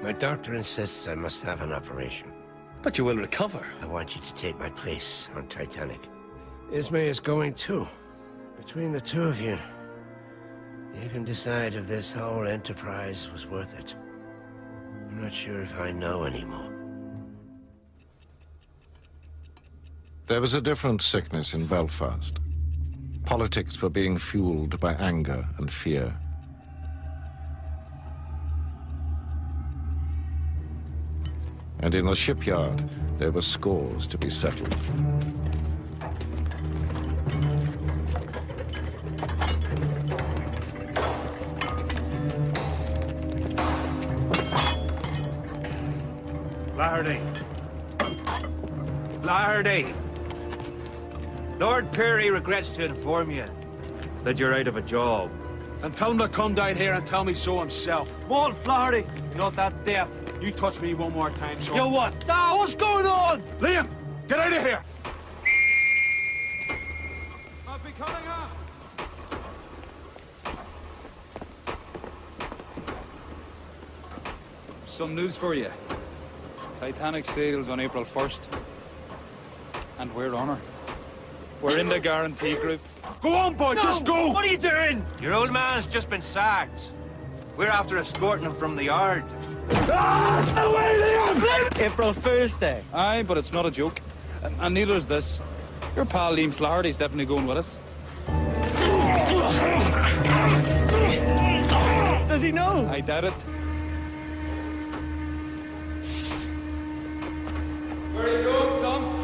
My doctor insists I must have an operation. But you will recover. I want you to take my place on Titanic. Ismay is going too. Between the two of you, you can decide if this whole enterprise was worth it. I'm not sure if I know anymore. There was a different sickness in Belfast. Politics were being fueled by anger and fear. And in the shipyard, there were scores to be settled. Flaherty. Flaherty. Lord Perry regrets to inform you that you're out of a job. And tell him to come down here and tell me so himself. Come on, Flaherty. You're not that deaf. You touch me one more time, son. You what? Ah, what's going on? Liam, get out of here! I'll be coming up. Some news for you. Titanic sails on April 1st. And we're on her. We're in the guarantee group. Go on, boy, No! just go! What are you doing? Your old man's just been sacked. We're after escorting him from the yard. Ah! Away, Liam! April Fool's Day. Aye, but it's not a joke. And neither is this. Your pal Liam Flaherty's definitely going with us. Does he know? I doubt it. Where are you going, son?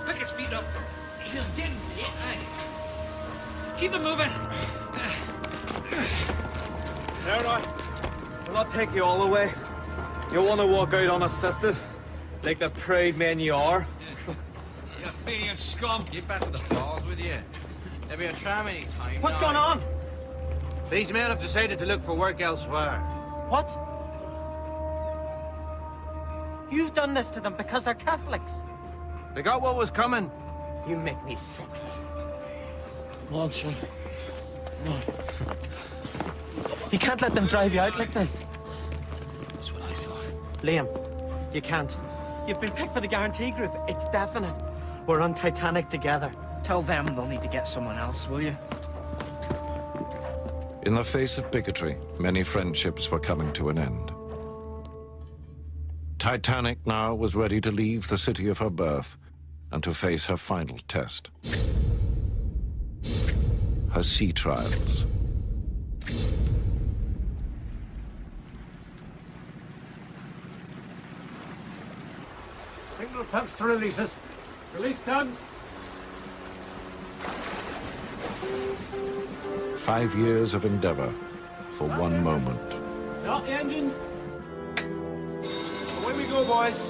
Pick his feet up. He's just dead. Keep him moving. There now. We'll not take you all the way. You'll want to walk out unassisted, like the proud men you are. You Athenian scum. Get back to the falls with you. There'll be a tram any time. What's going on? These men have decided to look for work elsewhere. What? You've done this to them because they're Catholics. They got what was coming. You make me sick. Come on, son. Come on. You can't let them drive you out like this. That's what I thought. Liam, you can't. You've been picked for the guarantee group. It's definite. We're on Titanic together. Tell them they'll need to get someone else, will you? In the face of bigotry, many friendships were coming to an end. Titanic now was ready to leave the city of her birth and to face her final test. Her sea trials. Signal tugs to releases. Release tugs. 5 years of endeavor for one moment. Stop the engines. Away we go, boys.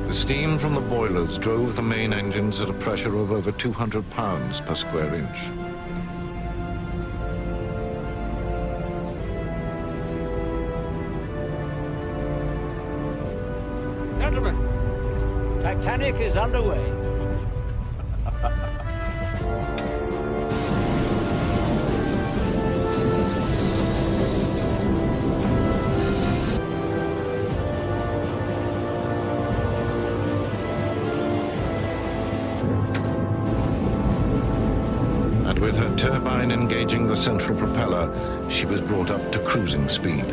The steam from the boilers drove the main engines at a pressure of over 200 pounds per square inch. Gentlemen, Titanic is underway. And with her turbine engaging the central propeller, she was brought up to cruising speed.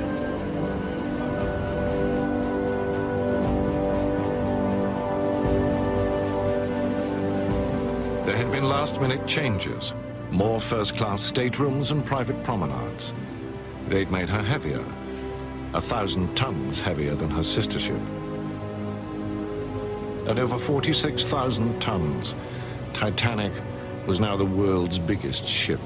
There had been last-minute changes, more first-class staterooms and private promenades. They'd made her heavier, 1,000 tons heavier than her sister ship. At over 46,000 tons, Titanic was now the world's biggest ship.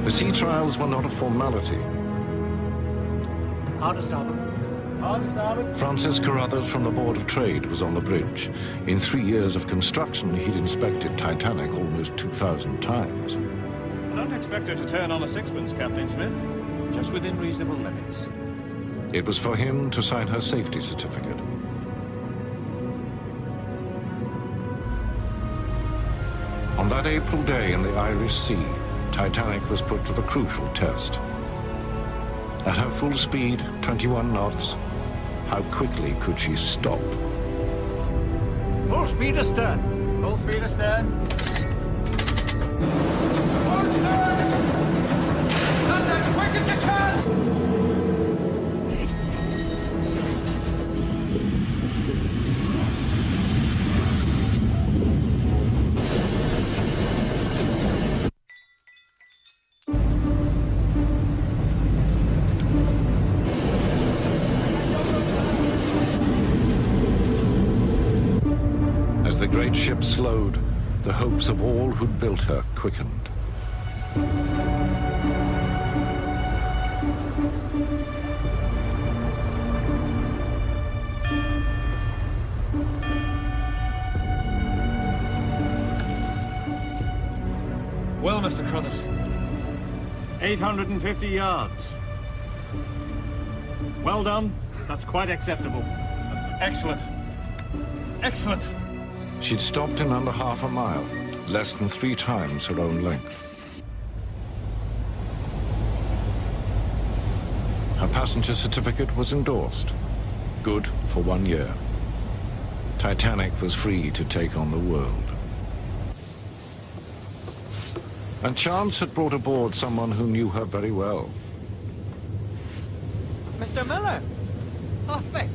The sea trials were not a formality. Hard to stop it. Hard to stop it. Francis Carruthers from the Board of Trade was on the bridge. In 3 years of construction, he'd inspected Titanic almost 2,000 times. I don't expect her to turn on a sixpence, Captain Smith. Just within reasonable limits. It was for him to sign her safety certificate. On that April day in the Irish Sea, Titanic was put to the crucial test. At her full speed, 21 knots, how quickly could she stop? Full speed astern. Full speed astern. That's as quick as you can! As the great ship slowed, the hopes of all who'd built her quickened. Well, Mr. Carruthers. 850 yards. Well done. That's quite acceptable. Excellent. Excellent. She'd stopped in under half a mile, less than 3 times her own length. Her passenger certificate was endorsed. Good for 1 year. Titanic was free to take on the world. And chance had brought aboard someone who knew her very well. Mr. Miller! Oh, Faith.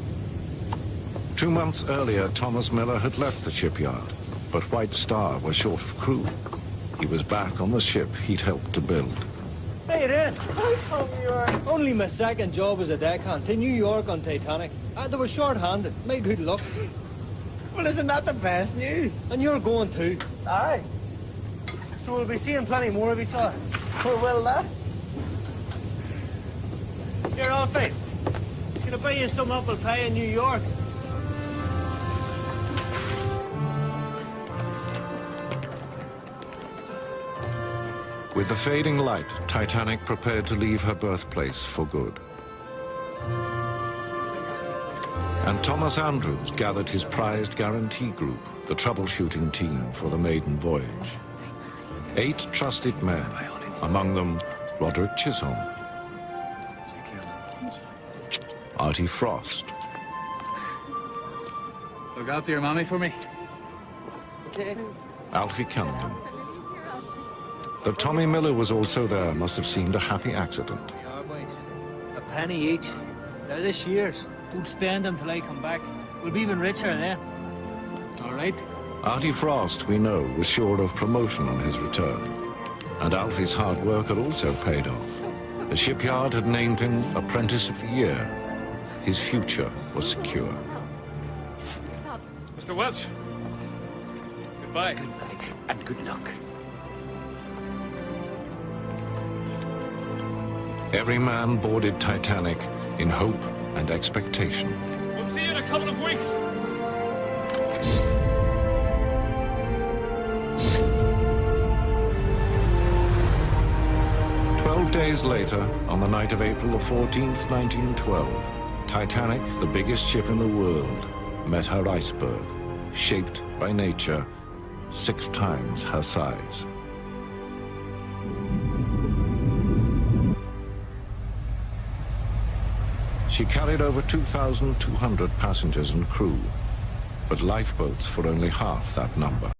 2 months earlier, Thomas Miller had left the shipyard, but White Star was short of crew. He was back on the ship he'd helped to build. Hey, Ren. How come you are? Only my second job as a deckhand to New York on Titanic. They were short-handed. My good luck. Well, isn't that the best news? And you're going too. Aye. So we'll be seeing plenty more of each other. Well, will that? Here, all Faith. Can I buy you some apple pie in New York? With the fading light, Titanic prepared to leave her birthplace for good. And Thomas Andrews gathered his prized guarantee group, the troubleshooting team for the maiden voyage. 8 trusted men, among them Roderick Chisholm, Artie Frost, Look after your mommy for me. Okay. Alfie Cunningham. That Tommy Miller was also there must have seemed a happy accident. Yeah, boys. A penny each. They're this year's. Don't spend them till I come back. We'll be even richer then. All right. Artie Frost, we know, was sure of promotion on his return. And Alfie's hard work had also paid off. The shipyard had named him Apprentice of the Year. His future was secure. Mr. Welch. Goodbye. Goodbye, and good luck. Every man boarded Titanic in hope and expectation. We'll see you in a couple of weeks. Days later, on the night of April the 14th, 1912, Titanic, the biggest ship in the world, met her iceberg, shaped by nature 6 times her size. She carried over 2,200 passengers and crew, but lifeboats for only half that number.